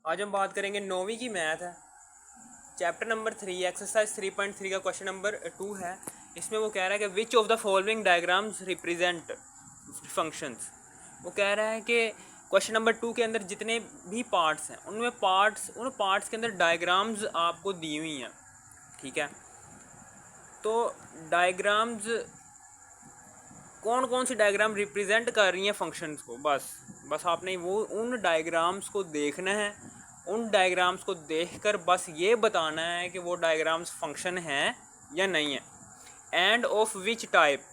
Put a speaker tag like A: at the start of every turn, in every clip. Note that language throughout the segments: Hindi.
A: आज हम बात करेंगे 9वीं की मैथ है। चैप्टर नंबर 3 एक्सरसाइज 3.3 का क्वेश्चन नंबर 2 है। इसमें वो कह रहा है कि which of the following diagrams represent functions. वो कह रहा है कि क्वेश्चन नंबर 2 के अंदर जितने भी पार्ट्स हैं उन पार्ट्स के अंदर डायग्राम्स आपको दी हुई हैं। ठीक है, तो डायग्राम्स कौन कौन सी डायग्राम रिप्रेजेंट कर रही हैं फंक्शंस को, बस आपने वो उन डायग्राम्स को देखना है। उन डायग्राम्स को देखकर बस ये बताना है कि वो डायग्राम्स फंक्शन हैं या नहीं है, एंड ऑफ विच टाइप।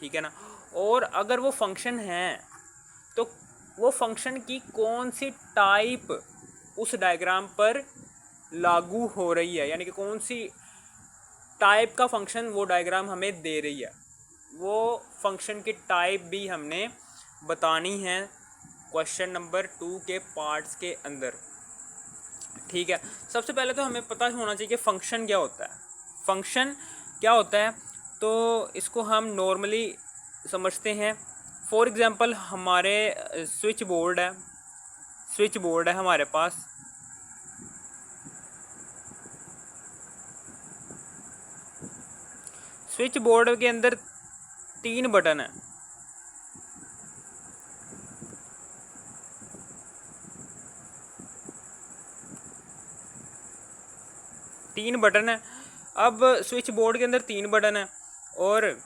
A: ठीक है ना। और अगर वो फंक्शन हैं तो वो फंक्शन की कौन सी टाइप उस डायग्राम पर लागू हो रही है, यानी कि कौन सी टाइप का फंक्शन वो डायग्राम हमें दे रही है। वो फंक्शन की टाइप भी हमने बतानी है क्वेश्चन नंबर 2 के पार्ट्स के अंदर। ठीक है, सबसे पहले तो हमें पता होना चाहिए कि फंक्शन क्या होता है। फंक्शन क्या होता है तो इसको हम नॉर्मली समझते हैं। फॉर एग्जांपल हमारे स्विच बोर्ड है हमारे पास। स्विच बोर्ड के अंदर 3 बटन है। अब स्विच बोर्ड के अंदर 3 बटन है और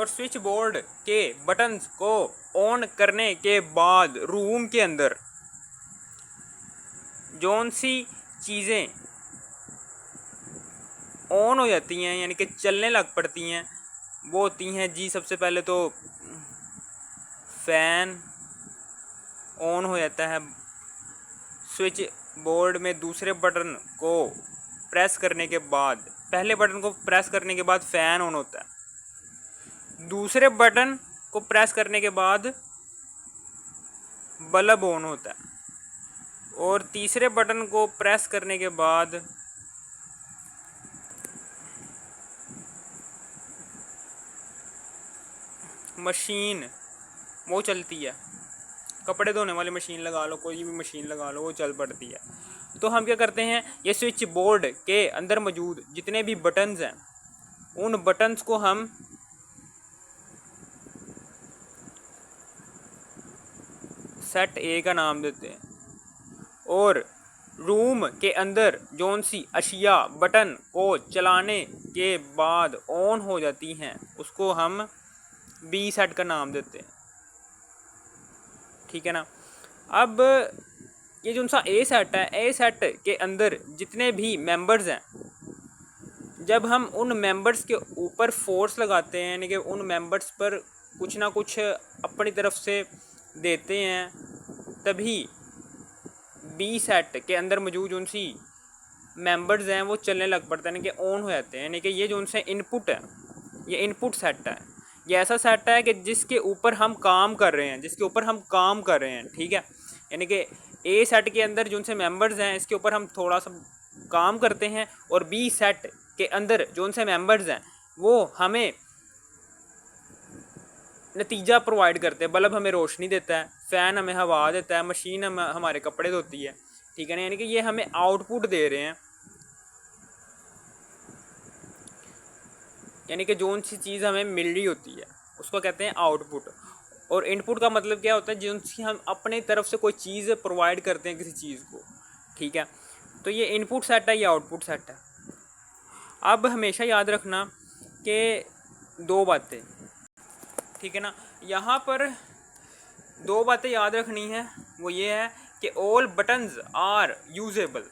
A: स्विच बोर्ड के बटन्स को ऑन करने के बाद रूम के अंदर जौन सी चीज़ें ऑन हो जाती हैं यानी कि चलने लग पड़ती हैं वो होती हैं जी। सबसे पहले तो फैन ऑन हो जाता है। स्विच बोर्ड में दूसरे बटन को प्रेस करने के बाद, पहले बटन को प्रेस करने के बाद फैन ऑन होता है। दूसरे बटन को प्रेस करने के बाद बल्ब ऑन होता है और तीसरे बटन को प्रेस करने के बाद मशीन वो चलती है। कपड़े धोने वाली मशीन लगा लो, कोई भी मशीन लगा लो, वो चल पड़ती है। तो हम क्या करते हैं, ये स्विच बोर्ड के अंदर मौजूद जितने भी बटन्स हैं उन बटन्स को हम सेट ए का नाम देते हैं और रूम के अंदर जौन सी अशिया बटन को चलाने के बाद ऑन हो जाती हैं उसको हम बी सेट का नाम देते हैं। ठीक है ना। अब ये जो सा ए सेट है, ए सेट के अंदर जितने भी मेंबर्स हैं, जब हम उन मेंबर्स के ऊपर फोर्स लगाते हैं यानी कि उन मेंबर्स पर कुछ ना कुछ अपनी तरफ से देते हैं, तभी बी सेट के अंदर मौजूद उनसी मेंबर्स हैं वो चलने लग पड़ते हैं यानी कि ऑन हो जाते हैं। यानी कि ये जो उनसे इनपुट है, ये इनपुट सेट है। ये ऐसा सेट है कि जिसके ऊपर हम काम कर रहे हैं, ठीक है। यानी कि ए सेट के अंदर जो उनसे मेंबर्स हैं इसके ऊपर हम थोड़ा सा काम करते हैं और बी सेट के अंदर जो उनसे मेंबर्स हैं वो हमें नतीजा प्रोवाइड करते हैं। बल्ब हमें रोशनी देता है, फ़ैन हमें हवा देता है, मशीन हमारे कपड़े धोती है। ठीक है ना। यानी कि ये हमें आउटपुट दे रहे हैं, यानी कि जो सी चीज़ हमें मिल रही होती है उसको कहते हैं आउटपुट। और इनपुट का मतलब क्या होता है, जो सी हम अपने तरफ से कोई चीज़ प्रोवाइड करते हैं किसी चीज़ को। ठीक है, तो ये इनपुट सेट है, ये आउटपुट सेट है। अब हमेशा याद रखना कि 2 बातें, ठीक है ना। यहाँ पर 2 बातें याद रखनी है, वो ये है कि ऑल बटन्स आर यूजेबल।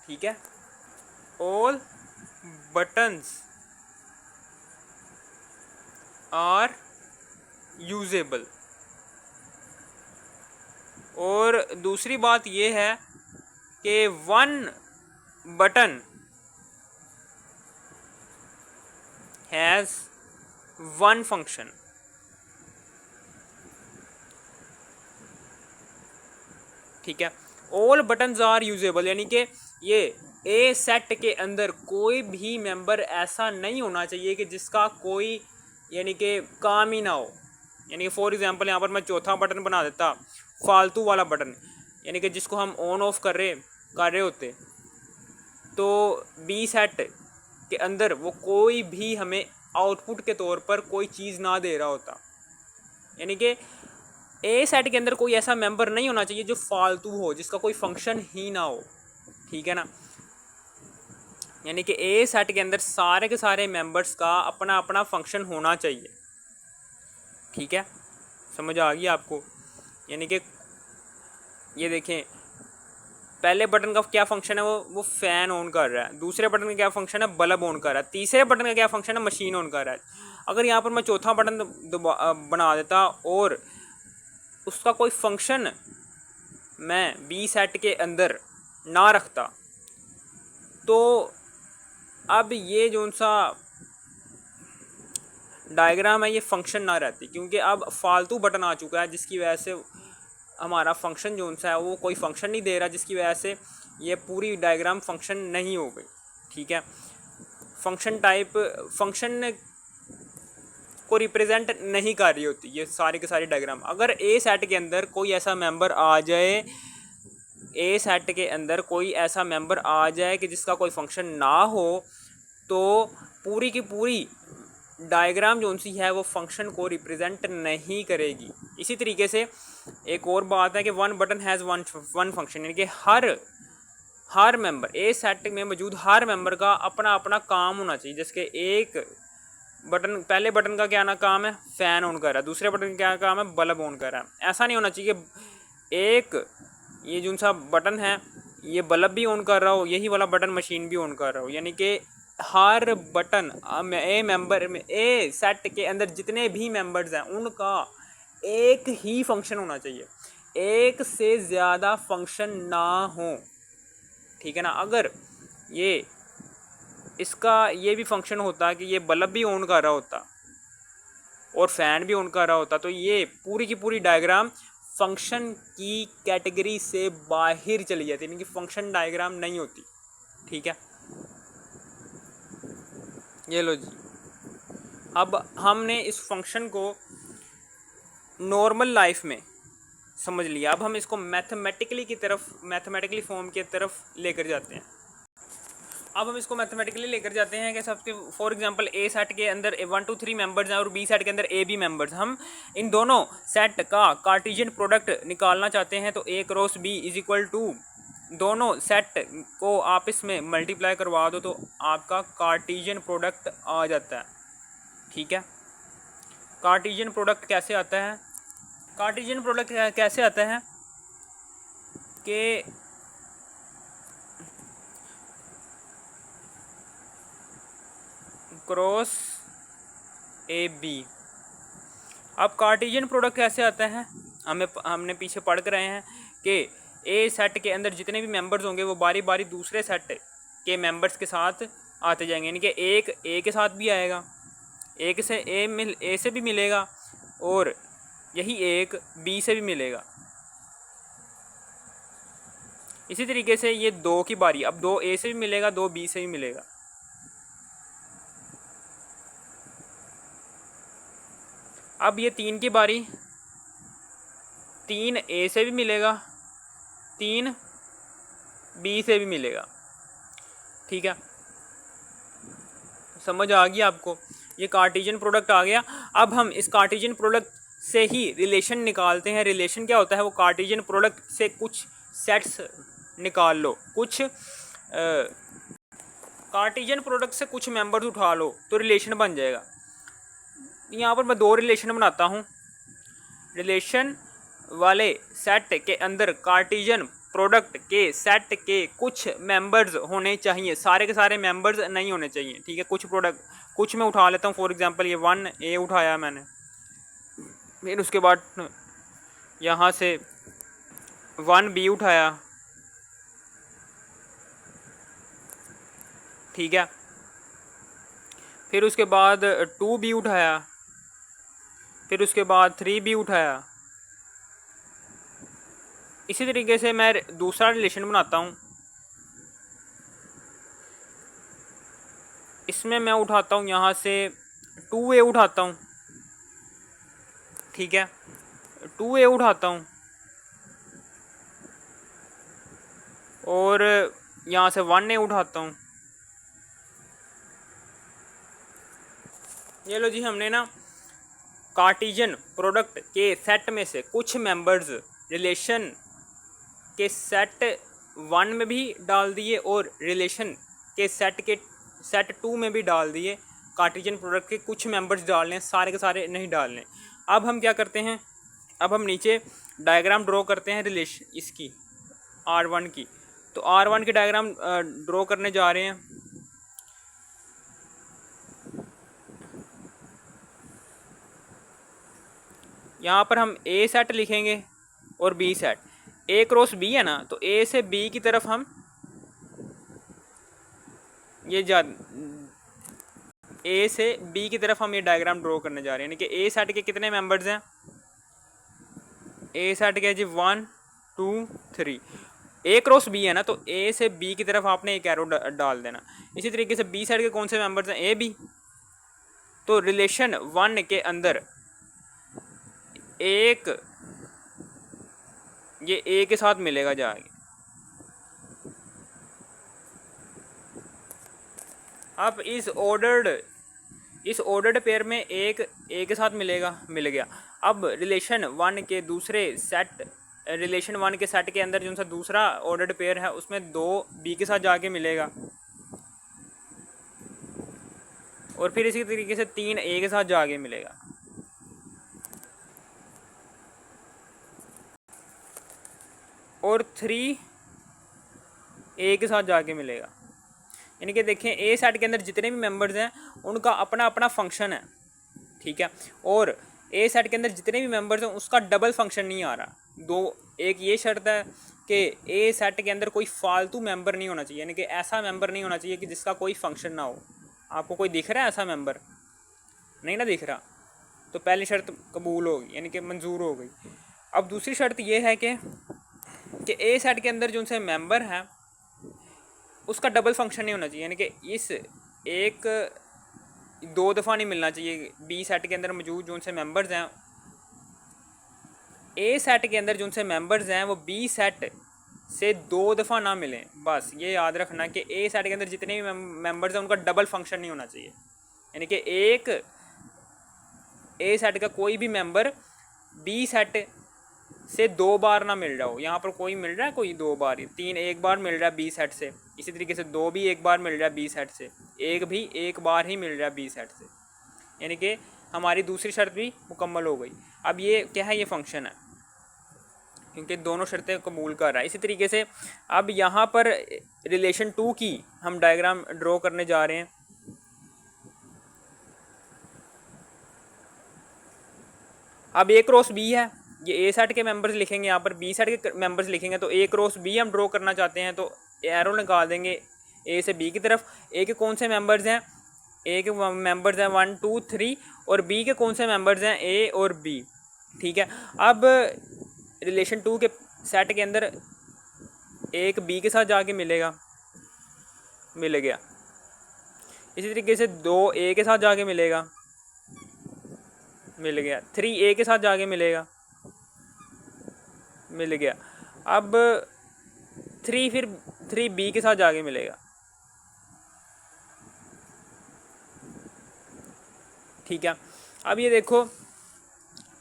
A: ठीक है, ऑल बटन्स आर यूजेबल। और दूसरी बात ये है कि 1 बटन हैज़ 1 फंक्शन। ठीक है, ऑल बटन्स आर यूजेबल यानी कि ये ए सेट के अंदर कोई भी मेंबर ऐसा नहीं होना चाहिए कि जिसका कोई यानी कि काम ही ना हो। यानी कि फॉर एग्जांपल यहाँ पर मैं चौथा बटन बना देता फालतू वाला बटन, यानी कि जिसको हम ऑन ऑफ कर रहे होते, तो बी सेट के अंदर वो कोई भी हमें आउटपुट के तौर पर कोई चीज़ ना दे रहा होता। यानी कि ए सेट के अंदर कोई ऐसा मेंबर नहीं होना चाहिए जो फालतू हो, जिसका कोई फंक्शन ही ना हो, ठीक है ना। यानी कि ए सेट के अंदर सारे के सारे मेंबर्स का अपना अपना फंक्शन होना चाहिए, ठीक है, समझ आ गई आपको। यानी कि ये देखें, पहले बटन का क्या फंक्शन है, वो फ़ैन ऑन कर रहा है, दूसरे बटन का क्या फंक्शन है, बल्ब ऑन कर रहा है, तीसरे बटन का क्या फंक्शन है, मशीन ऑन कर रहा है। अगर यहाँ पर मैं चौथा बटन बना देता और उसका कोई फंक्शन मैं बी सेट के अंदर ना रखता, तो अब ये जो सा डायग्राम है ये फंक्शन ना रहती, क्योंकि अब फालतू बटन आ चुका है जिसकी वजह से हमारा फंक्शन जो सा है वो कोई फंक्शन नहीं दे रहा, जिसकी वजह से ये पूरी डायग्राम फंक्शन नहीं हो गई, ठीक है। फंक्शन टाइप फंक्शन को रिप्रेजेंट नहीं कर रही होती ये सारी के सारी डायग्राम। अगर ए सेट के अंदर कोई ऐसा मेंबर आ जाए, ए सेट के अंदर कोई ऐसा मेंबर आ जाए कि जिसका कोई फंक्शन ना हो, तो पूरी की पूरी डायग्राम जो सी है वो फंक्शन को रिप्रेजेंट नहीं करेगी। इसी तरीके से एक और बात है कि one button has one function, यानी कि हर मेंबर ए सेट में मौजूद हर मेंबर का अपना अपना काम होना चाहिए। जैसे कि एक बटन, पहले बटन का क्या ना काम है, फ़ैन ऑन कर रहा है, दूसरे बटन का क्या काम है, बल्ब ऑन कर रहा है। ऐसा नहीं होना चाहिए कि एक ये जो सा बटन है ये बल्ब भी ऑन कर रहा हो, यही वाला बटन मशीन भी ऑन कर रहा हो। यानी कि हर बटन ए सेट के अंदर जितने भी मेंबर्स हैं उनका एक ही फंक्शन होना चाहिए, एक से ज़्यादा फंक्शन ना हो, ठीक है ना। अगर इसका ये भी फंक्शन होता कि ये बल्ब भी ऑन कर रहा होता और फ़ैन भी ऑन कर रहा होता, तो ये पूरी की पूरी डायग्राम फंक्शन की कैटेगरी से बाहर चली जाती, यानी कि फंक्शन डायग्राम नहीं होती, ठीक है। ये लो जी, अब हमने इस फंक्शन को नॉर्मल लाइफ में समझ लिया, अब हम इसको मैथमेटिकली फॉर्म की तरफ लेकर जाते हैं। अब हम इसको मैथमेटिकली लेकर जाते हैं कि सबके फॉर एग्जांपल ए सेट के अंदर 1 2 3 मेंबर्स हैं और बी सेट के अंदर ए बी मेंबर्स। हम इन दोनों सेट का कार्टेशियन प्रोडक्ट निकालना चाहते हैं, तो A cross B is equal to, दोनों सेट को आपस में मल्टीप्लाई करवा दो तो आपका कार्टेशियन प्रोडक्ट आ जाता है, ठीक है। कार्टेशियन प्रोडक्ट कैसे आता है, कार्टेशियन प्रोडक्ट कैसे आता है कि क्रॉस ए बी। अब कार्टेशियन प्रोडक्ट कैसे आता है, हमने पीछे पढ़ कर रहे हैं कि ए सेट के अंदर जितने भी मेंबर्स होंगे वो बारी बारी दूसरे सेट के मेंबर्स के साथ आते जाएंगे, यानी कि एक ए के साथ भी आएगा, एक से ए से भी मिलेगा और यही एक बी से भी मिलेगा। इसी तरीके से ये दो की बारी, अब दो ए से भी मिलेगा, दो बी से भी मिलेगा। अब ये 3 की बारी, 3 ए से भी मिलेगा, 3 बी से भी मिलेगा, ठीक है, समझ आ गई आपको। ये कार्टेशियन प्रोडक्ट आ गया। अब हम इस कार्टेशियन प्रोडक्ट से ही रिलेशन निकालते हैं। रिलेशन क्या होता है, वो कार्टेशियन प्रोडक्ट से कुछ सेट्स निकाल लो, कुछ कार्टेशियन प्रोडक्ट से कुछ मेंबर्स उठा लो तो रिलेशन बन जाएगा। यहाँ पर मैं 2 रिलेशन बनाता हूँ। रिलेशन वाले सेट के अंदर कार्टेशियन प्रोडक्ट के सेट के कुछ मेंबर्स होने चाहिए, सारे के सारे मेंबर्स नहीं होने चाहिए, ठीक है। कुछ मैं उठा लेता हूँ। फॉर एग्जांपल ये 1 ए उठाया मैंने, फिर उसके बाद यहाँ से 1 बी उठाया, ठीक है, फिर उसके बाद 2 बी उठाया, फिर उसके बाद 3 बी उठाया। इसी तरीके से मैं दूसरा रिलेशन बनाता हूँ। इसमें मैं उठाता हूँ यहाँ से 2 ए उठाता हूँ, ठीक है, 2 ए उठाता हूँ, और यहाँ से 1 ए उठाता हूँ। ये लो जी, हमने ना कार्टेशियन प्रोडक्ट के सेट में से कुछ मेंबर्स रिलेशन के सेट 1 में भी डाल दिए और रिलेशन के सेट 2 में भी डाल दिए। कार्टेशियन प्रोडक्ट के कुछ मेंबर्स डालने, सारे के सारे नहीं डालने। अब हम क्या करते हैं, अब हम नीचे डायग्राम ड्रॉ करते हैं रिलेशन इसकी R1 की। तो R1 की डायग्राम ड्रॉ करने जा रहे हैं। यहाँ पर हम A सेट लिखेंगे और B set. A cross B है ना, तो A से B की तरफ हम ये A से B की तरफ हम ये डायग्राम ड्रॉ करने जा रहे हैं। यानी कि A सेट के कितने मेंबर्स हैं, A सेट के जी 1 2 3। A क्रॉस B है ना, तो A से B की तरफ आपने एक एरो डाल देना। इसी तरीके से B सेट के कौन से मेंबर्स हैं, A B। तो रिलेशन 1 के अंदर एक ये A के साथ मिलेगा जाके। अब इस ऑर्डर्ड पेयर में एक A के साथ मिलेगा, मिल गया। अब रिलेशन 1 के दूसरे सेट, रिलेशन 1 के सेट के अंदर जो सा दूसरा ऑर्डर्ड पेयर है उसमें 2 B के साथ जाके मिलेगा, और फिर इसी तरीके से 3 A के साथ जाके मिलेगा। और 3 A के साथ जाके मिलेगा। यानी कि देखें A सेट के अंदर जितने भी मेंबर्स हैं उनका अपना अपना फंक्शन है, ठीक है। और A सेट के अंदर जितने भी मेंबर्स हैं उसका डबल फंक्शन नहीं आ रहा। एक ये शर्त है कि A सेट के अंदर कोई फालतू मेंबर नहीं होना चाहिए, यानी कि ऐसा मेंबर नहीं होना चाहिए कि जिसका कोई फंक्शन ना हो। आपको कोई दिख रहा है ऐसा मेंबर? नहीं ना दिख रहा, तो पहली शर्त कबूल होगी, यानी कि मंजूर हो गई। अब दूसरी शर्त यह है कि A सेट के अंदर जो से मेंबर हैं उसका डबल फंक्शन नहीं होना चाहिए, यानी कि इस एक 2 दफ़ा नहीं मिलना चाहिए। B सेट के अंदर मौजूद जो से मेंबर्स हैं, A सेट के अंदर जो से मेंबर्स हैं वो B सेट से 2 दफ़ा ना मिलें। बस ये याद रखना कि A सेट के अंदर जितने भी मेंबर्स हैं उनका डबल फंक्शन नहीं होना चाहिए, यानी कि एक A सेट का कोई भी मेंबर B सेट से 2 बार ना मिल रहा हो। यहाँ पर कोई मिल रहा है, कोई 2 बार, 3 एक बार मिल रहा है B सेट से, इसी तरीके से 2 भी एक बार मिल रहा है B सेट से, 1 भी एक बार ही मिल रहा है B सेट से, यानी कि हमारी दूसरी शर्त भी मुकम्मल हो गई। अब ये क्या है, ये फंक्शन है क्योंकि दोनों शर्तें कबूल कर रहा है। इसी तरीके से अब यहाँ पर रिलेशन 2 की हम डायग्राम ड्रॉ करने जा रहे हैं। अब A क्रॉस B है, ये A सेट के मेंबर्स लिखेंगे, यहाँ पर B सेट के मेंबर्स लिखेंगे। तो A क्रॉस B हम ड्रॉ करना चाहते हैं तो एरो निकाल देंगे A से B की तरफ। A के कौन से मेंबर्स हैं, A के मेंबर्स हैं 1 2 3, और B के कौन से मेंबर्स हैं, A और B, ठीक है। अब रिलेशन 2 के सेट के अंदर एक B के साथ जाके मिलेगा, मिल गया। इसी तरीके से 2 A के साथ जाके मिलेगा, मिल गया। 3 A के साथ जाके मिलेगा, मिल गया। अब 3 B के साथ जाके मिलेगा, ठीक है। अब ये देखो,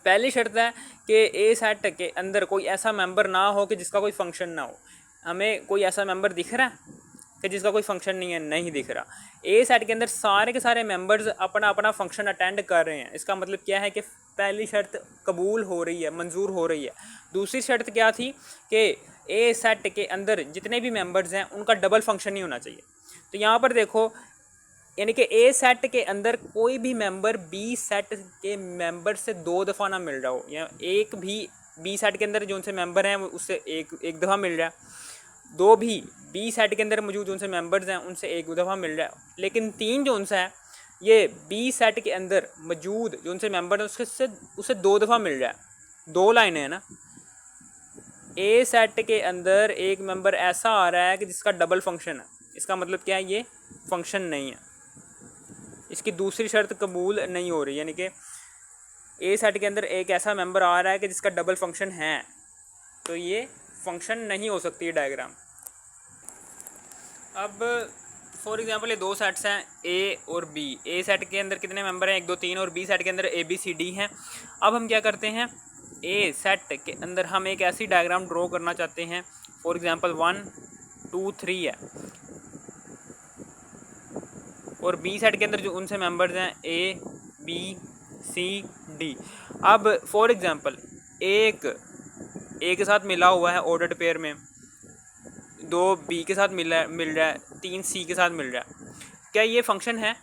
A: पहली शर्त है कि A सेट के अंदर कोई ऐसा मेंबर ना हो कि जिसका कोई फंक्शन ना हो। हमें कोई ऐसा मेंबर दिख रहा है कि जिसका कोई फंक्शन नहीं है? नहीं दिख रहा। A सेट के अंदर सारे के सारे मेंबर्स अपना अपना फंक्शन अटेंड कर रहे हैं। इसका मतलब क्या है कि पहली शर्त कबूल हो रही है, मंजूर हो रही है। दूसरी शर्त क्या थी कि A सेट के अंदर जितने भी मेंबर्स हैं उनका डबल फंक्शन नहीं होना चाहिए। तो यहाँ पर देखो, यानी कि A सेट के अंदर कोई भी मेंबर B सेट के मेंबर से 2 दफ़ा ना मिल रहा हो, या एक भी B सेट के अंदर जो उनसे मेंबर हैं उससे एक दफ़ा मिल रहा है। 2 भी B सेट के अंदर मौजूद उनसे मेंबर्स हैं उनसे 1 दफ़ा मिल रहा है। लेकिन 3 जो उनसे है, ये B सेट के अंदर मौजूद जो उनसे मेंबर हैं उससे 2 दफ़ा मिल रहा है। 2 लाइनें हैं ना। A सेट के अंदर एक मेंबर ऐसा आ रहा है कि जिसका डबल फंक्शन है। इसका मतलब क्या है, ये फंक्शन नहीं है, इसकी दूसरी शर्त कबूल नहीं हो रही। यानी कि A सेट के अंदर एक ऐसा मेंबर आ रहा है कि जिसका डबल फंक्शन है, तो ये फंक्शन नहीं हो सकती है डायग्राम। अब फॉर एग्जांपल ये दो सेट्स हैं ए और बी। ए सेट के अंदर कितने मेंबर हैं, 1 2 3, और बी सेट के अंदर ए बी सी डी हैं। अब हम क्या करते हैं, ए सेट के अंदर हम एक ऐसी डायग्राम ड्रॉ करना चाहते हैं, फॉर एग्जांपल 1 2 3 है, और बी सेट के अंदर जो उनसे मेंबर्स हैं ए बी सी डी। अब फॉर एग्जांपल एक ए के साथ मिला हुआ है ऑर्डर्ड पेयर में, 2 बी के साथ मिल रहा है, 3 सी के साथ मिल रहा है। क्या ये फंक्शन है?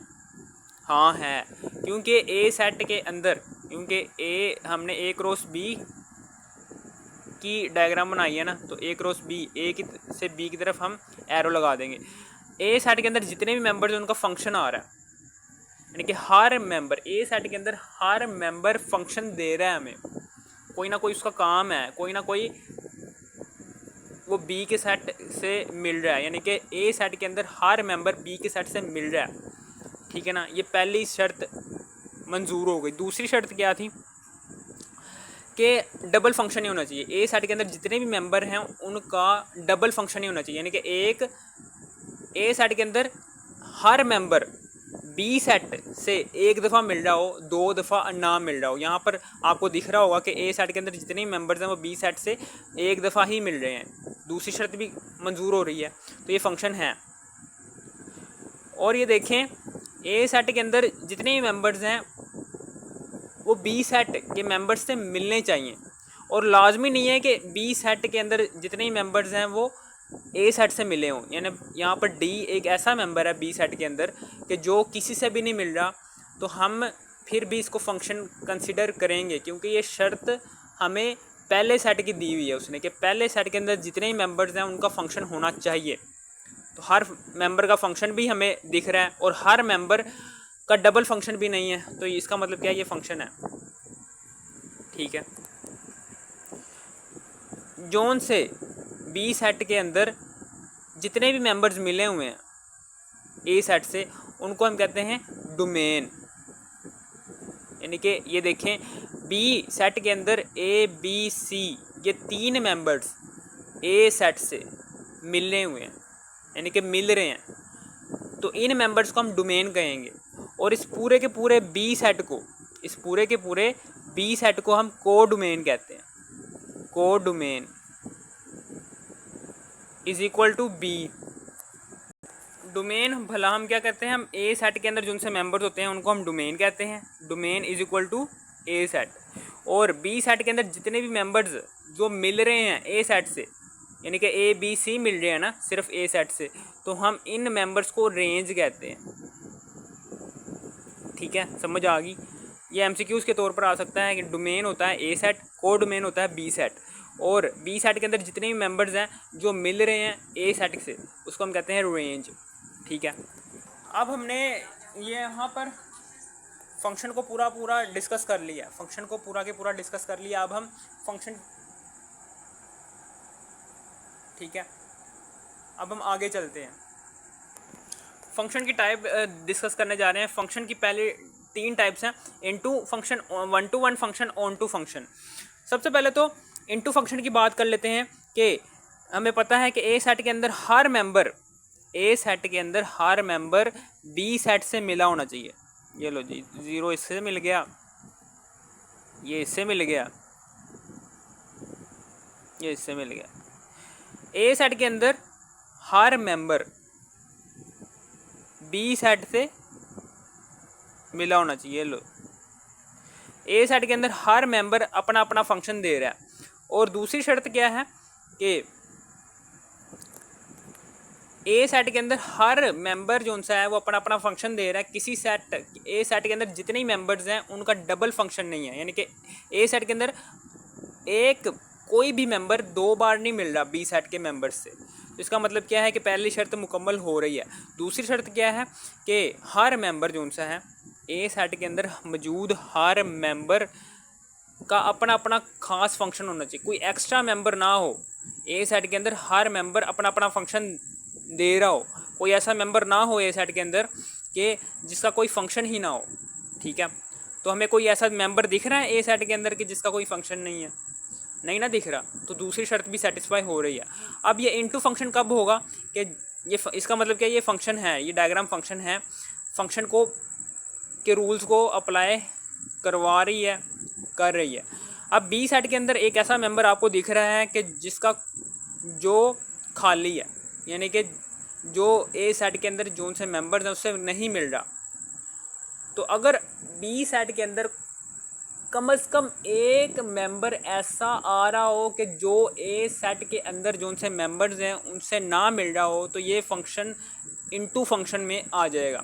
A: हाँ है, क्योंकि ए सेट के अंदर, क्योंकि ए हमने ए क्रॉस बी की डायग्राम बनाई है ना, तो ए क्रॉस बी, ए की से बी की तरफ हम एरो लगा देंगे। ए सेट के अंदर जितने भी मेंबर्स हैं उनका फंक्शन आ रहा है, यानी कि हर मेंबर, ए सेट के अंदर हर मेंबर फंक्शन दे रहा है हमें, कोई ना कोई उसका काम है, कोई ना कोई वो बी के सेट से मिल रहा है, यानी कि ए सेट के अंदर हर मेंबर बी के सेट से मिल रहा है। ठीक है ना, ये पहली शर्त मंजूर हो गई। दूसरी शर्त क्या थी कि डबल फंक्शन नहीं होना चाहिए। ए सेट के अंदर जितने भी मेंबर हैं उनका डबल फंक्शन नहीं होना चाहिए, यानी कि एक ए सेट के अंदर हर मेंबर बी सेट से एक दफ़ा मिल रहा हो, 2 दफ़ा ना मिल रहा हो। यहाँ पर आपको दिख रहा होगा कि ए सेट के अंदर जितने भी मेंबर्स हैं वो बी सेट से एक दफ़ा ही मिल रहे हैं। दूसरी शर्त भी मंजूर हो रही है, तो ये फंक्शन है। और ये देखें, ए सेट के अंदर जितने भी मेंबर्स हैं वो बी सेट के मेंबर्स से मिलने चाहिए, और लाजमी नहीं है कि बी सेट के अंदर जितने ही मेंबर्स हैं वो ए सेट से मिले हों। यानी यहाँ पर डी एक ऐसा मेंबर है बी सेट के अंदर कि जो किसी से भी नहीं मिल रहा, तो हम फिर भी इसको फंक्शन कंसिडर करेंगे, क्योंकि ये शर्त हमें पहले सेट की दी हुई है उसने, कि पहले सेट के अंदर जितने ही मेंबर्स हैं उनका फंक्शन होना चाहिए। तो हर मेंबर का फंक्शन भी हमें दिख रहा है, और हर मेंबर का डबल फंक्शन भी नहीं है, तो इसका मतलब क्या है, ये फंक्शन है। ठीक है, जोन से बी सेट के अंदर जितने भी मेंबर्स मिले हुए हैं ए सेट से, उनको हम कहते हैं डोमेन। यानी कि ये देखें, बी सेट के अंदर ए बी सी ये 3 मेंबर्स ए सेट से मिलने हुए हैं, यानी कि मिल रहे हैं, तो इन मेंबर्स को हम डोमेन कहेंगे। और इस पूरे के पूरे बी सेट को, इस पूरे के पूरे बी सेट को हम को डोमेन कहते हैं। को domain is equal to B. Domain भला हम क्या कहते हैं, हम ए सेट के अंदर जो उनसे मेंबर्स होते हैं उनको हम डोमेन कहते हैं। Domain is equal to A set. और बी सेट के अंदर जितने भी मेंबर्स जो मिल रहे हैं ए सेट से, यानी कि ए बी सी मिल रहे हैं ना सिर्फ ए सेट से, तो हम इन मेंबर्स को रेंज कहते हैं। ठीक है, समझ आ गई। ये एमसीक्यूज़ के तौर पर आ सकता है कि डोमेन होता है ए सेट, को डोमेन होता है बी सेट, और बी सेट के अंदर जितने भी मेंबर्स हैं जो मिल रहे हैं ए सेट से, उसको हम कहते हैं रेंज। ठीक है, अब हमने ये यहाँ पर फंक्शन को पूरा डिस्कस कर लिया, फंक्शन को पूरा के पूरा डिस्कस कर लिया। अब हम फंक्शन, ठीक है, अब हम आगे चलते हैं, फंक्शन की टाइप डिस्कस करने जा रहे हैं। फंक्शन की पहले 3 टाइप्स हैं, into function, 1-to-1 function, on-to function. सबसे पहले तो इनटू फंक्शन की बात कर लेते हैं कि हमें पता है कि ए सेट के अंदर हर मेंबर, ए सेट के अंदर हर मेंबर बी सेट से मिला होना चाहिए। ये लो जी, 0 इससे मिल गया, ये इससे मिल गया, ये इससे मिल गया। ए सेट के अंदर हर मेंबर बी सेट से मिला होना चाहिए। लो, ए सेट के अंदर हर मेंबर अपना अपना फंक्शन दे रहा है। और दूसरी शर्त क्या है कि ए सेट के अंदर हर मेंबर जो सा है वो अपना अपना फंक्शन दे रहा है। किसी सेट, ए सेट के अंदर जितने ही मेंबर्स हैं उनका डबल फंक्शन नहीं है, यानी कि ए सेट के अंदर एक कोई भी मेंबर 2 बार नहीं मिल रहा बी सेट के मेंबर्स से। तो इसका मतलब क्या है कि पहली शर्त मुकम्मल हो रही है। दूसरी शर्त क्या है कि हर मेंबर जो सा है ए सेट के अंदर मौजूद हर मेंबर का अपना अपना ख़ास फंक्शन होना चाहिए, कोई एक्स्ट्रा मेंबर ना हो। ए सेट के अंदर हर मेंबर अपना अपना फंक्शन दे रहा हो, कोई ऐसा मेंबर ना हो ए सेट के अंदर कि जिसका कोई फंक्शन ही ना हो। ठीक है, तो हमें कोई ऐसा मेंबर दिख रहा है ए सेट के अंदर कि जिसका कोई फंक्शन नहीं है, नहीं ना दिख रहा, तो दूसरी शर्त भी सेटिस्फाई हो रही है। अब ये इनटू फंक्शन कब होगा कि इसका मतलब क्या, ये फंक्शन है, ये डायग्राम फंक्शन है, फंक्शन को के रूल्स को अप्लाई करवा रही है, कर रही है। अब बी सेट के अंदर एक ऐसा मेंबर आपको दिख रहा है कि जिसका जो खाली है, यानी कि जो ए सेट के अंदर जो से मेंबर्स हैं उससे नहीं मिल रहा। तो अगर बी सेट के अंदर कम से कम एक मेंबर ऐसा आ रहा हो कि जो ए सेट के अंदर जो उनसे मेंबर्स हैं उनसे ना मिल रहा हो, तो ये फंक्शन इनटू फंक्शन में आ जाएगा।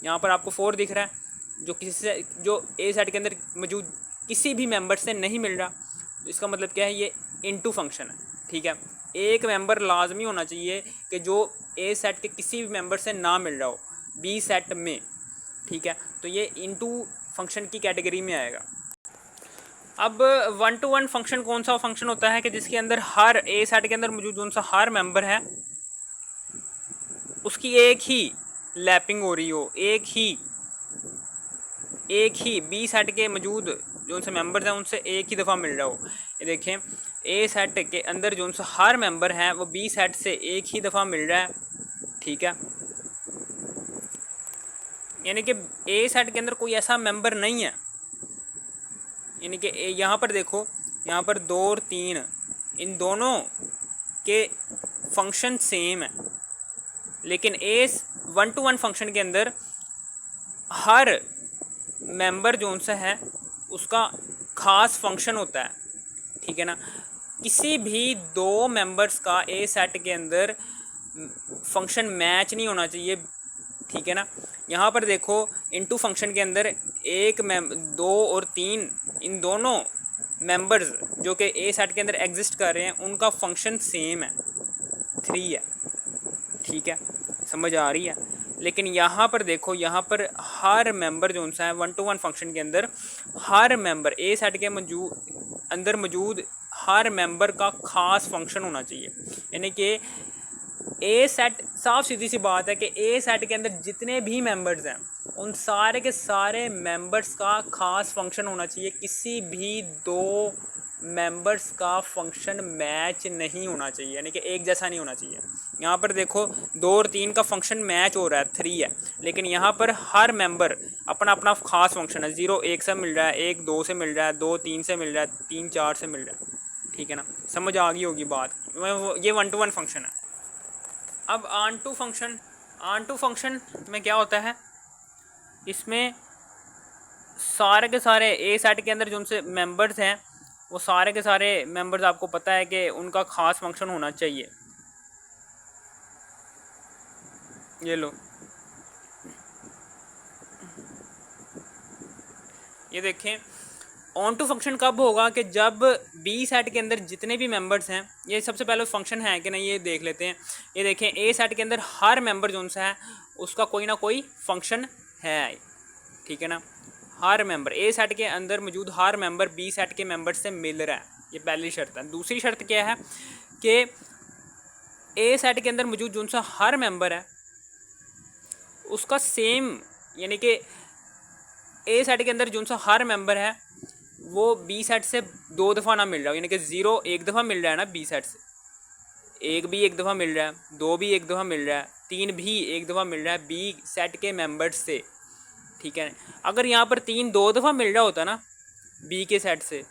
A: यहाँ पर आपको 4 दिख रहा है, जो किसी से जो ए सेट के अंदर मौजूद किसी भी मेंबर से नहीं मिल रहा, तो इसका मतलब क्या है, ये इनटू फंक्शन है। ठीक है, एक मेंबर लाजमी होना चाहिए कि जो ए सेट के किसी भी मेंबर से ना मिल रहा हो बी सेट में। ठीक है, तो ये इनटू फंक्शन की कैटेगरी में आएगा। अब 1 to 1 फंक्शन कौन सा फंक्शन होता है कि जिसके अंदर हर ए सेट के अंदर मौजूद कौन सा हर मेंबर है उसकी एक ही लैपिंग हो रही हो, एक ही बी सेट के मौजूद जो उनसे मेंबर्स हैं उनसे एक ही दफ़ा मिल रहा हो। ये देखें, ए सेट के अंदर जो उनसे हर मेंबर है वो बी सेट से एक ही दफ़ा मिल रहा है। ठीक है, यानी कि ए सेट के अंदर कोई ऐसा मेंबर नहीं है, यानी कि यहाँ पर देखो, यहाँ पर 2 और 3 इन दोनों के फंक्शन सेम है, लेकिन ए 1 to 1 फंक्शन के अंदर हर मेंबर जो उनसे है उसका ख़ास फंक्शन होता है। ठीक है ना, किसी भी 2 मेंबर्स का ए सेट के अंदर फंक्शन मैच नहीं होना चाहिए। ठीक है ना, यहाँ पर देखो इनटू फंक्शन के अंदर 2 और 3 इन दोनों मेंबर्स जो कि ए सेट के अंदर एग्जिस्ट कर रहे हैं उनका फंक्शन सेम है, 3 है। ठीक है, समझ आ रही है। लेकिन यहाँ पर देखो, यहाँ पर हर मेंबर जो उनसा है 1 to 1 फंक्शन के अंदर हर मेंबर ए सेट के अंदर मौजूद हर मेंबर का ख़ास फंक्शन होना चाहिए। यानी कि ए सेट, साफ सीधी सी बात है कि ए सेट के अंदर जितने भी मेंबर्स हैं उन सारे के सारे मेंबर्स का ख़ास फंक्शन होना चाहिए। किसी भी 2 मेंबर्स का फंक्शन मैच नहीं होना चाहिए, यानी कि एक जैसा नहीं होना चाहिए। यहाँ पर देखो 2 और 3 का फंक्शन मैच हो रहा है, 3 है, लेकिन यहाँ पर हर मेंबर अपना अपना ख़ास फंक्शन है। 0 1 से मिल रहा है, 1 2 से मिल रहा है, 2 3 से मिल रहा है, 3 4 से मिल रहा है। ठीक है ना, समझ आ गई होगी बात। ये 1 to 1 फंक्शन है। अब ऑन टू फंक्शन में क्या होता है, इसमें सारे के सारे ए सेट के अंदर जो उनसे मेंबर्स हैं वो सारे के सारे मेंबर्स आपको पता है कि उनका ख़ास फंक्शन होना चाहिए। ये लो, ये देखें, ऑन टू फंक्शन कब होगा कि जब बी सेट के अंदर जितने भी मेंबर्स हैं, ये सबसे पहले फंक्शन है कि नहीं ये देख लेते हैं। ये देखें, ए सेट के अंदर हर मेंबर जो सा है उसका कोई ना कोई फंक्शन है। ठीक है ना, हर मेंबर ए सेट के अंदर मौजूद हर मेंबर बी सेट के मेंबर से मिल रहा है, ये पहली शर्त है। दूसरी शर्त क्या है कि ए सेट के अंदर मौजूद जो सा हर मेंबर है उसका सेम, यानी कि ए सेट के अंदर जो सा हर मेंबर है वो बी सेट से 2 दफ़ा ना मिल रहा हो, यानी कि 0 1 दफ़ा मिल रहा है ना बी सेट से, 1 भी 1 दफ़ा मिल रहा है, 2 भी 1 दफ़ा मिल रहा है, 3 भी 1 दफ़ा मिल रहा है बी सेट के मेंबर्स से। ठीक है, अगर यहाँ पर 3 2 दफ़ा मिल रहा होता ना बी के सेट से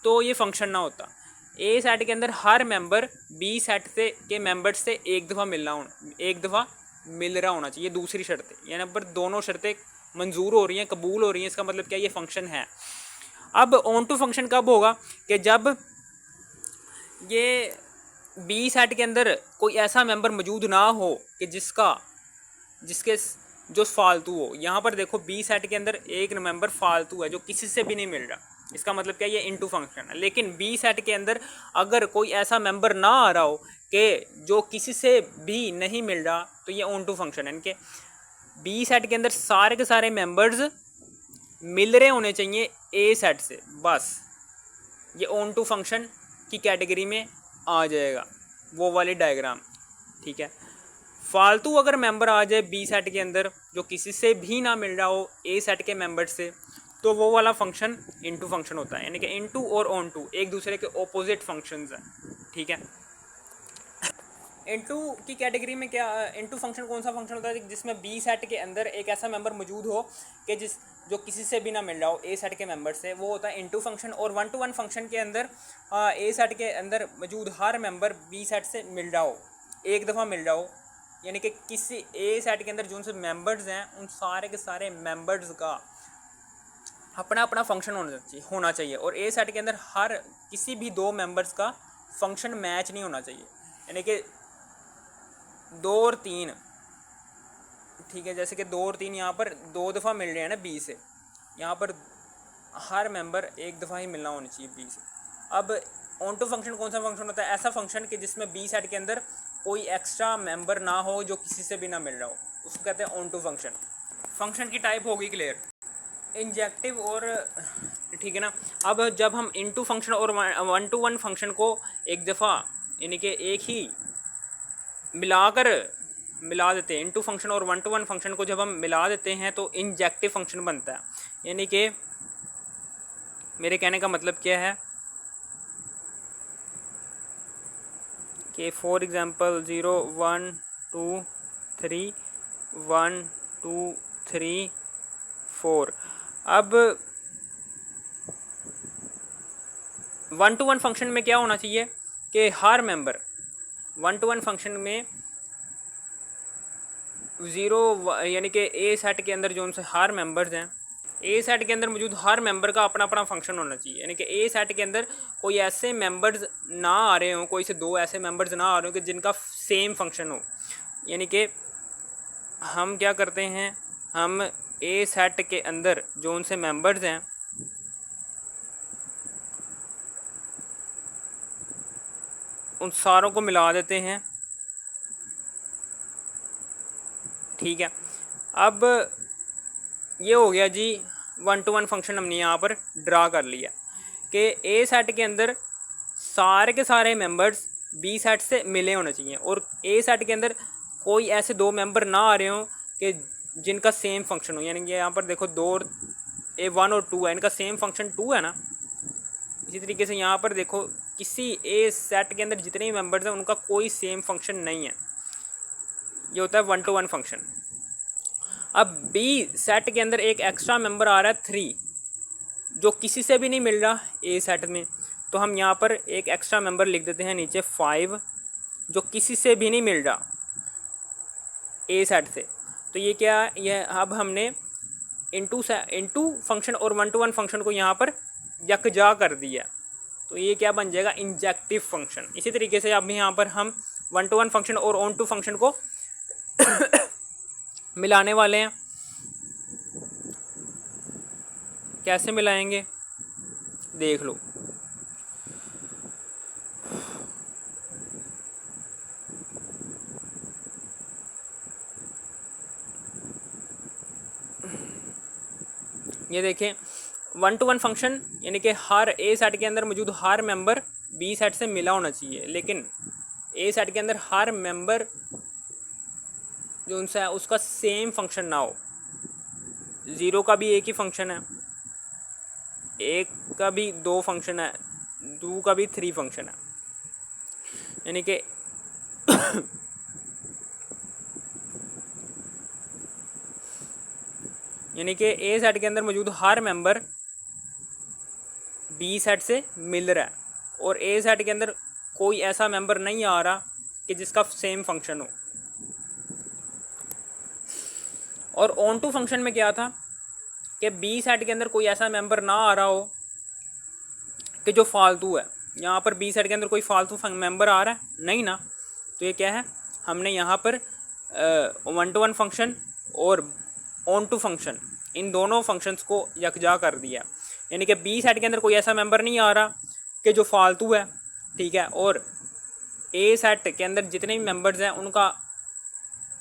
A: तो ये फंक्शन ना होता। ए सेट के अंदर हर मेंबर बी सेट से के मेंबर्स से 1 दफ़ा मिल रहा होना चाहिए, दूसरी शर्त है। यहाँ पर दोनों शर्तें मंजूर हो रही हैं, कबूल हो रही हैं, इसका मतलब क्या, ये फंक्शन है। अब ऑन टू फंक्शन कब होगा कि जब ये बी सेट के अंदर कोई ऐसा मेंबर मौजूद ना हो कि जिसके जो फालतू हो। यहाँ पर देखो बी सेट के अंदर एक मेंबर फालतू है जो किसी से भी नहीं मिल रहा, इसका मतलब क्या, ये इनटू फंक्शन है। लेकिन बी सेट के अंदर अगर कोई ऐसा मेंबर ना आ रहा हो कि जो किसी से भी नहीं मिल रहा, तो ये ऑन टू फंक्शन है। इनके बी सेट के अंदर सारे के सारे मेंबर्स मिल रहे होने चाहिए ए सेट से, बस ये ऑन टू फंक्शन की कैटेगरी में आ जाएगा, वो वाली डायग्राम। ठीक है, फालतू अगर मेंबर आ जाए बी सेट के अंदर जो किसी से भी ना मिल रहा हो ए सेट के मेंबर से, तो वो वाला फंक्शन इनटू फंक्शन होता है। यानी कि इनटू और ऑन टू एक दूसरे के ऑपोजिट फंक्शंस हैं। ठीक है, इनटू की कैटेगरी में क्या, इनटू फंक्शन कौन सा फंक्शन होता है जिसमें बी सेट के अंदर एक ऐसा मेंबर मौजूद हो कि जो किसी से भी ना मिल रहा हो ए सेट के मेंबर से, वो होता है इनटू फंक्शन। और 1 to 1 फंक्शन के अंदर ए सेट के अंदर मौजूद हर मेंबर बी सेट से मिल रहा हो, एक दफ़ा मिल रहा हो, यानी कि किसी ए सेट के अंदर जो उनसे मेंबर्स हैं उन सारे के सारे मेंबर्स का अपना अपना फंक्शन होना चाहिए। और ए सेट के अंदर हर किसी भी दो मेंबर्स का फंक्शन मैच नहीं होना चाहिए, यानी कि 2 और 3, ठीक है, जैसे कि 2 और 3 यहाँ पर 2 दफ़ा मिल रहे हैं ना बी से, यहाँ पर हर मेंबर एक दफ़ा ही मिलना होना चाहिए बी से। अब ऑन टू फंक्शन कौन सा फंक्शन होता है? ऐसा फंक्शन कि जिसमें बी सेट के अंदर कोई एक्स्ट्रा मेंबर ना हो जो किसी से भी ना मिल रहा हो, उसको कहते हैं ऑन टू फंक्शन। फंक्शन की टाइप होगी क्लियर, इंजेक्टिव और, ठीक है ना। अब जब हम इनटू फंक्शन और 1 to 1 फंक्शन को एक दफ़ा यानी कि एक ही मिला देते हैं, इनटू फंक्शन और 1 to 1 फंक्शन को जब हम मिला देते हैं तो इंजेक्टिव फंक्शन बनता है। यानी कि मेरे कहने का मतलब क्या है कि फॉर एग्जांपल 0 1 2 3 1 2 3 4। अब 1 to 1 फंक्शन में क्या होना चाहिए कि हर मेंबर 1 to 1 फंक्शन में 0 यानी कि ए सेट के अंदर जो उनसे हर मेंबर्स हैं, ए सेट के अंदर मौजूद हर मेंबर का अपना अपना फंक्शन होना चाहिए। यानी कि ए सेट के अंदर कोई ऐसे मेंबर्स ना आ रहे हों, कोई से दो ऐसे मेंबर्स ना आ रहे हों कि जिनका सेम फंक्शन हो। यानी कि हम क्या करते हैं, हम ए सेट के अंदर जो उनसे मेंबर्स हैं उन सारों को मिला देते हैं, ठीक है। अब ये हो गया जी 1 to 1 फंक्शन हमने यहाँ पर ड्रा कर लिया कि ए सेट के अंदर सारे के सारे मेंबर्स बी सेट से मिले होने चाहिए और ए सेट के अंदर कोई ऐसे दो मेंबर ना आ रहे हों कि जिनका सेम फंक्शन हो। यानी कि यहाँ पर देखो 2 और A1 और 2 है, इनका सेम फंक्शन 2 है ना। इसी तरीके से यहाँ पर देखो किसी ए सेट के अंदर जितने भी मेंबर्स हैं उनका कोई सेम फंक्शन नहीं है, ये होता है 1 to 1 फंक्शन। अब बी सेट के अंदर एक एक्स्ट्रा मेंबर आ रहा है 3 जो किसी से भी नहीं मिल रहा ए सेट में, तो हम यहाँ पर एक एक्स्ट्रा मेंबर लिख देते हैं नीचे 5 जो किसी से भी नहीं मिल रहा ए सेट से। तो ये क्या, ये अब हमने इनटू फंक्शन और 1 to 1 फंक्शन को यहाँ पर यकजा कर दिया, तो ये क्या बन जाएगा, इंजेक्टिव फंक्शन। इसी तरीके से अब यहाँ पर हम 1 to 1 फंक्शन और ऑन टू फंक्शन को मिलाने वाले हैं। कैसे मिलाएंगे देख लो। ये देखें 1 to 1 फंक्शन यानी कि हर ए सेट के अंदर मौजूद हर मेंबर बी सेट से मिला होना चाहिए, लेकिन ए सेट के अंदर हर मेंबर जो उनसे है उसका सेम फंक्शन ना हो। 0 का भी एक ही फंक्शन है, 1 का भी 2 फंक्शन है, 2 का भी 3 फंक्शन है। यानी कि ए सेट के अंदर मौजूद हर मेंबर बी सेट से मिल रहा है और ए सेट के अंदर कोई ऐसा मेंबर नहीं आ रहा कि जिसका सेम फंक्शन हो। और ऑन टू फंक्शन में क्या था कि बी सेट के अंदर कोई ऐसा मेंबर ना आ रहा हो कि जो फालतू है। यहाँ पर बी सेट के अंदर कोई फालतू मेंबर आ रहा है नहीं ना, तो ये क्या है, हमने यहाँ पर 1 to 1 फंक्शन और ऑन टू फंक्शन इन दोनों फंक्शंस को यकजा कर दिया। यानी कि बी सेट के अंदर कोई ऐसा मेंबर नहीं आ रहा कि जो फालतू है, ठीक है, और ए सेट के अंदर जितने भी मेंबर्स हैं उनका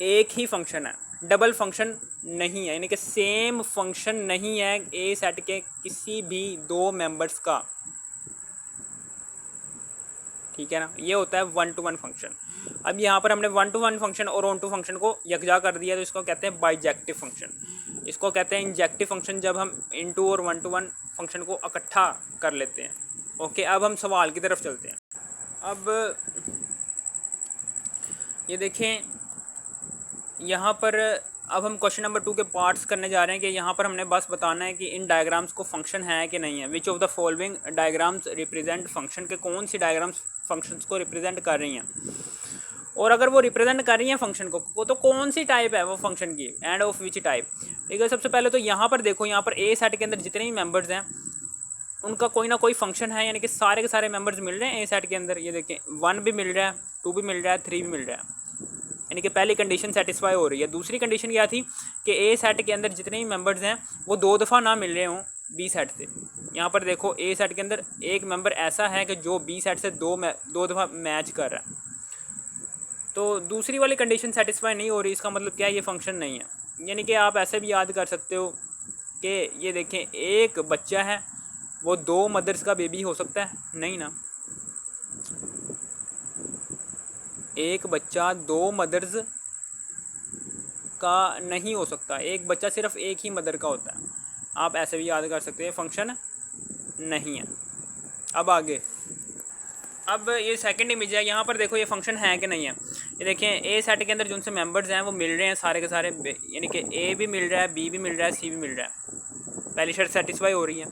A: एक ही फंक्शन है, डबल फंक्शन नहीं है, यानी कि सेम फंक्शन नहीं है ए सेट के किसी भी दो मेंबर्स का, ठीक है ना। ये होता है 1 to 1 फंक्शन। अब यहाँ पर हमने 1 to 1 फंक्शन और ऑन टू फंक्शन को यकजा कर दिया, तो इसको कहते हैं बाइजेक्टिव फंक्शन। इसको कहते हैं इंजेक्टिव फंक्शन जब हम इनटू और 1 to 1 फंक्शन को इकट्ठा कर लेते हैं। ओके, अब हम सवाल की तरफ चलते हैं। अब ये देखें यहाँ पर अब हम क्वेश्चन नंबर 2 के पार्ट्स करने जा रहे हैं कि यहाँ पर हमने बस बताना है कि इन डायग्राम्स को फंक्शन है कि नहीं है। Which of the following diagrams represent function, के कौन सी डायग्राम्स फंक्शंस को रिप्रेजेंट कर रही हैं, और अगर वो रिप्रेजेंट कर रही हैं फंक्शन को तो कौन सी टाइप है वो फंक्शन की, एंड ऑफ विच टाइप। ठीक है, सबसे पहले तो यहाँ पर देखो, यहाँ पर ए सेट के अंदर जितने भी मेंबर्स हैं उनका कोई ना कोई फंक्शन है, यानी कि सारे के सारे मेंबर्स मिल रहे हैं ए सेट के अंदर। ये देखें 1 भी मिल रहा है, 2 भी मिल रहा है, 3 भी मिल रहा है, यानी कि पहली कंडीशन सेटिस्फाई हो रही है। दूसरी कंडीशन क्या थी कि ए सेट के अंदर जितने भी मेंबर्स हैं वो 2 दफ़ा ना मिल रहे हों बी सेट से। यहाँ पर देखो ए सेट के अंदर एक मेंबर ऐसा है कि जो बी सेट से दो दफ़ा मैच कर रहा है, तो दूसरी वाली कंडीशन सेटिस्फाई नहीं हो रही। इसका मतलब क्या है, ये फंक्शन नहीं है। यानी कि आप ऐसे भी याद कर सकते हो कि ये देखें एक बच्चा है, वो 2 मदर्स का बेबी हो सकता है? नहीं ना, एक बच्चा 2 मदर्स का नहीं हो सकता, एक बच्चा सिर्फ एक ही मदर का होता है। आप ऐसे भी याद कर सकते हैं, फंक्शन नहीं है। अब आगे, अब ये सेकंड इमेज है, यहाँ पर देखो ये फंक्शन है कि नहीं है। ये देखें ए सेट के अंदर जो उनसे मेंबर्स हैं वो मिल रहे हैं सारे के सारे, यानी कि ए भी मिल रहा है, बी भी मिल रहा है, सी भी मिल रहा है। पहली शर्त सेटिस्फाई हो रही है।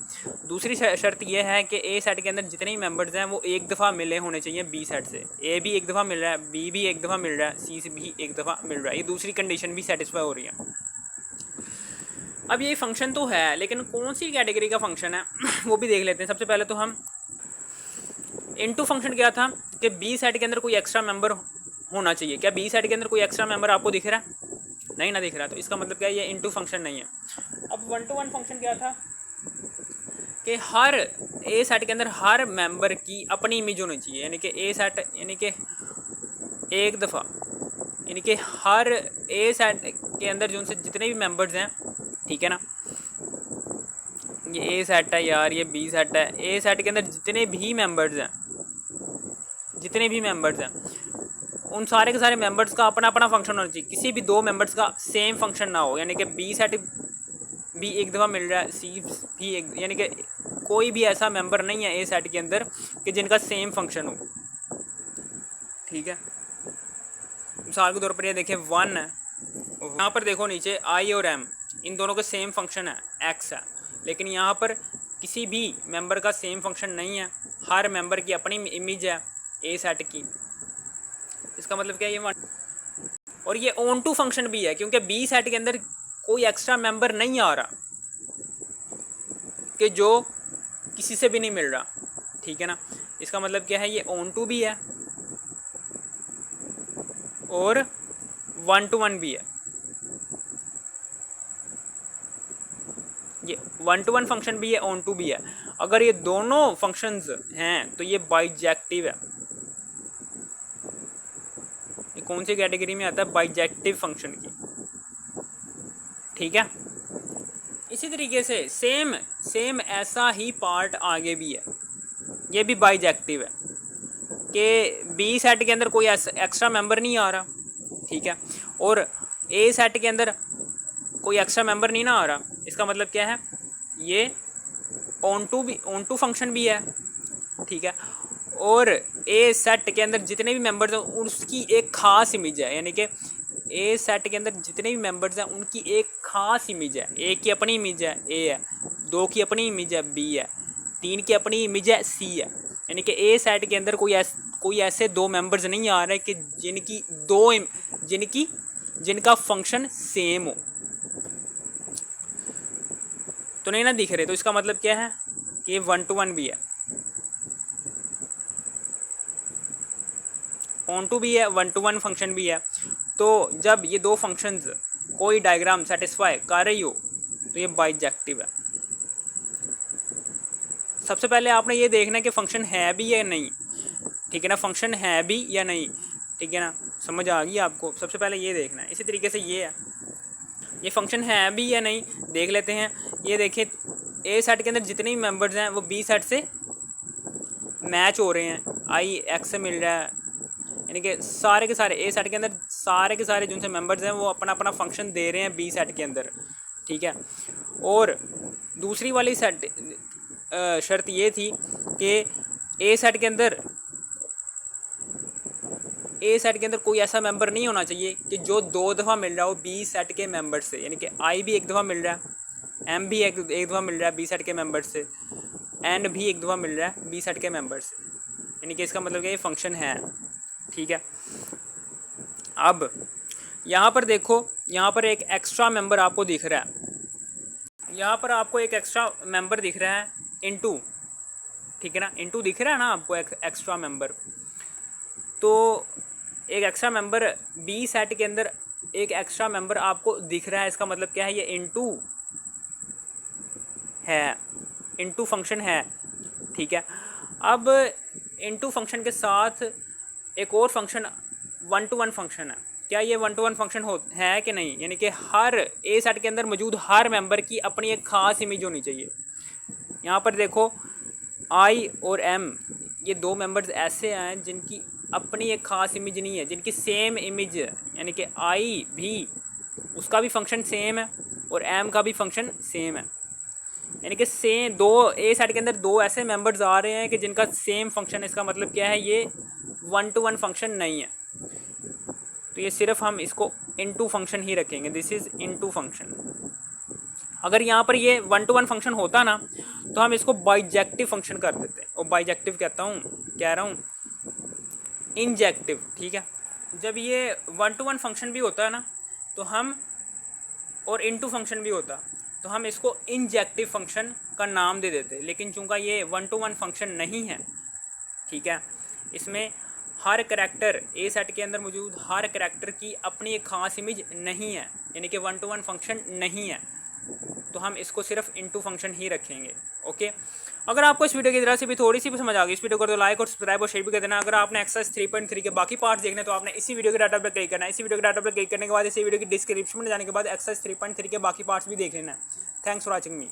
A: दूसरी शर्त ये है कि ए सेट के अंदर जितने भी मेंबर्स हैं वो एक दफ़ा मिले होने चाहिए बी सेट से। ए भी एक दफ़ा मिल रहा है, बी भी एक दफ़ा मिल रहा है, सी से भी एक दफ़ा मिल रहा है। ये दूसरी कंडीशन भी सेटिस्फाई हो रही है। अब ये फंक्शन तो है, लेकिन कौन सी कैटेगरी का फंक्शन है वो भी देख लेते हैं। सबसे पहले तो हम इनटू फंक्शन क्या था कि बी सेट के अंदर कोई एक्स्ट्रा मेंबर होना चाहिए। क्या बी सेट के अंदर कोई एक्स्ट्रा मेंबर आपको दिख रहा है? नहीं ना दिख रहा, तो इसका मतलब क्या है, ये इनटू फंक्शन नहीं है। अब 1 to 1 फंक्शन क्या था कि हर ए सेट के अंदर हर मेंबर की अपनी इमेज होनी चाहिए, यानी कि ए सेट, यानी कि एक दफ़ा, यानी कि हर ए सेट के अंदर जो उनसे जितने भी मेंबर्स हैं, ठीक है ना, ये ए सेट है यार, ये बी सेट है, ए सेट के अंदर जितने भी मेंबर्स हैं, जितने भी मेंबर्स हैं, उन सारे के सारे मेंबर्स का अपना अपना फंक्शन होना चाहिए। किसी भी 2 मेंबर्स का सेम फंक्शन ना हो, यानी कि बी सेट भी एक दफ़ा मिल रहा है, सी भी एक, यानी कि कोई भी ऐसा मेंबर नहीं है ए सेट के अंदर कि जिनका सेम फंक्शन हो। ठीक है, मिसाल के तौर पर ये देखें 1 है, यहाँ पर देखो नीचे आई और एम, इन दोनों के सेम फंक्शन है, एक्स है, लेकिन यहाँ पर किसी भी मेंबर का सेम फंक्शन नहीं है। हर मेंबर की अपनी इमेज है ए सेट की। इसका मतलब क्या है, ये और ये ऑन टू फंक्शन भी है, क्योंकि बी सेट के अंदर कोई एक्स्ट्रा मेंबर नहीं आ रहा कि जो किसी से भी नहीं मिल रहा। ठीक है ना, इसका मतलब क्या है, ये ऑन टू भी है और 1 to 1 भी है। ये 1 to 1 फंक्शन भी है, ऑन टू भी है। अगर ये दोनों फंक्शंस हैं तो ये बाइजेक्टिव है। ये कौन सी कैटेगरी में आता है? बाइजेक्टिव फंक्शन की। ठीक है, इसी तरीके से सेम ऐसा ही पार्ट आगे भी है, ये भी बाइजेक्टिव है कि बी सेट के अंदर कोई एक्स्ट्रा मेंबर नहीं आ रहा। ठीक है, और ए सेट के अंदर कोई एक्स्ट्रा मेंबर नहीं ना आ रहा। इसका मतलब क्या है, ये ऑन टू फंक्शन भी है। ठीक है, और ए सेट के अंदर जितने भी मेंबर्स हैं उसकी एक ख़ास इमेज है, यानी कि ए सेट के अंदर जितने भी मेंबर्स हैं उनकी एक ख़ास इमेज है। ए की अपनी इमेज है, ए है, 2 की अपनी इमेज है, बी है, 3 की अपनी इमेज है, सी है। यानी कि ए सेट के अंदर कोई ऐसे 2 मेंबर्स नहीं आ रहे कि जिनका फंक्शन सेम हो, तो नहीं ना दिख रहे। तो इसका मतलब क्या है कि 1 to 1 भी है, ऑन टू भी है, 1 to 1 फंक्शन भी है। तो जब ये 2 फंक्शंस कोई डायग्राम सेटिस्फाई कर रही हो तो ये बाइजेक्टिव है। सबसे पहले आपने ये देखना है कि फंक्शन है भी या नहीं। ठीक है ना, फंक्शन है भी या नहीं। ठीक है ना, समझ आ गई आपको? सबसे पहले ये देखना है। इसी तरीके से ये है, ये फंक्शन है भी या नहीं देख लेते हैं। ये देखें ए सेट के अंदर जितने भी मेंबर्स हैं वो बी सेट से मैच हो रहे हैं, आई एक्स से मिल रहा है, यानी कि सारे के सारे ए सेट के अंदर सारे के सारे जिनसे मेंबर्स हैं वो अपना अपना फंक्शन दे रहे हैं बी सेट के अंदर। ठीक है, और दूसरी वाली शर्त ये थी कि ए सेट के अंदर ए सेट के अंदर कोई ऐसा मेंबर नहीं होना चाहिए कि जो 2 दफ़ा मिल रहा हो बी सेट के मेंबर से, यानी कि आई भी एक दफ़ा मिल रहा है, एम भी एक दफ़ा मिल रहा है बी सेट के मेंबर से, एंड भी एक दफ़ा मिल रहा है बी सेट के मेंबर से, यानी कि इसका मतलब कि ये फंक्शन है। ठीक है, अब यहाँ पर देखो, यहाँ पर एक एक्स्ट्रा मेंबर आपको दिख रहा है, यहाँ पर आपको एक एक्स्ट्रा मेंबर दिख रहा है इनटू, ठीक है ना, इनटू दिख रहा है ना आपको एक एक्स्ट्रा मेंबर। तो एक एक्स्ट्रा मेंबर बी सेट के अंदर एक एक्स्ट्रा मेंबर आपको दिख रहा है, इसका मतलब क्या है, ये इनटू है, इनटू फंक्शन है। ठीक है, अब इनटू फंक्शन के साथ एक और फंक्शन 1 to 1 फंक्शन है। क्या ये 1 to 1 फंक्शन है कि नहीं, यानी कि हर ए सेट के अंदर मौजूद हर मेंबर की अपनी एक ख़ास इमेज होनी चाहिए। यहाँ पर देखो आई और एम, ये 2 मेंबर्स ऐसे हैं जिनकी अपनी एक ख़ास इमेज नहीं है, जिनकी सेम इमेज है, यानी कि आई भी उसका भी फंक्शन सेम है और एम का भी फंक्शन सेम है, यानी कि सेम 2 ए सेट के अंदर 2 ऐसे मेंबर्स आ रहे हैं कि जिनका सेम फंक्शन है। इसका मतलब क्या है, ये 1 to 1 फंक्शन नहीं है, तो ये सिर्फ हम इसको इनटू फंक्शन ही रखेंगे, दिस इज़ इनटू फंक्शन। अगर यहाँ पर ये 1 to 1 फंक्शन होता ना तो हम इसको बाइजेक्टिव फंक्शन कर देते, और बाइजेक्टिव कह रहा हूँ इंजेक्टिव। ठीक है, जब ये 1 to 1 फंक्शन भी होता है ना तो हम, और इनटू फंक्शन भी होता तो हम इसको इंजेक्टिव फंक्शन का नाम दे देते, लेकिन चूंकि ये 1 to 1 फंक्शन नहीं है, ठीक है, इसमें हर करैक्टर ए सेट के अंदर मौजूद हर करैक्टर की अपनी एक ख़ास इमेज नहीं है, यानी कि 1 to 1 फंक्शन नहीं है, तो हम इसको सिर्फ इनटू फंक्शन ही रखेंगे। ओके, अगर आपको इस वीडियो की तरह से भी थोड़ी सी भी समझ आ गई, इस वीडियो को तो लाइक और सब्सक्राइब और शेयर भी कर देना। अगर आपने एक्सरसाइज 3.3 के बाकी पार्ट्स देखने तो आपने इसी वीडियो के डाटा पर क्लिक करना है। इसी वीडियो के डाटा पर क्लिक करने के बाद इसी वीडियो की डिस्क्रिप्शन में जाने के बाद एक्सरसाइज 3.3 के बाकी पार्ट्स भी देख लेना है। Thanks for watching me.